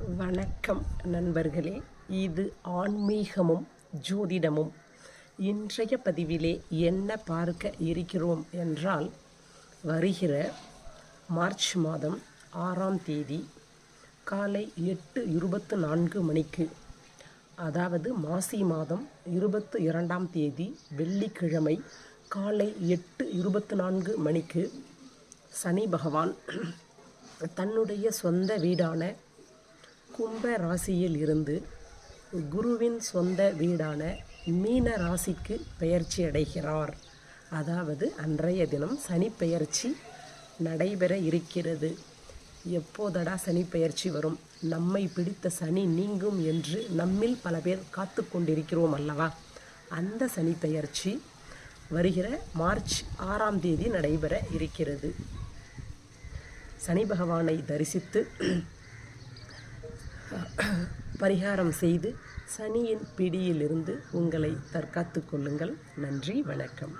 வணக்கம் நண்பர்களே, இது ஆன்மீகமும் ஜோதிடமும். இன்றைய பதிவிலே என்ன பார்க்க இருக்கிறோம் என்றால், வருகிற மார்ச் மாதம் 6ஆம் தேதி காலை 8:24 மணிக்கு, அதாவது மாசி மாதம் 22ஆம் தேதி வெள்ளிக்கிழமை காலை 8:24 மணிக்கு சனி பகவான் தன்னுடைய சொந்த வீடான கும்ப ராசியில் இருந்து குருவின் சொந்த வீடான மீன ராசிக்கு பெயர்ச்சி அடைகிறார். அதாவது அன்றைய தினம் சனி பெயர்ச்சி நடைபெற இருக்கிறது. எப்போதடா சனி பெயர்ச்சி வரும், நம்மை பிடித்த சனி நீங்கும் என்று நம்மில் பல பேர் காத்து கொண்டிருக்கிறோம் அல்லவா? அந்த சனி பெயர்ச்சி வருகிற மார்ச் 6ஆம் தேதி நடைபெற இருக்கிறது. சனி பகவானை தரிசித்து பரிகாரம் செய்து சனியின் பிடியிலிருந்து உங்களை தற்காத்து கொள்ளுங்கள். நன்றி, வணக்கம்.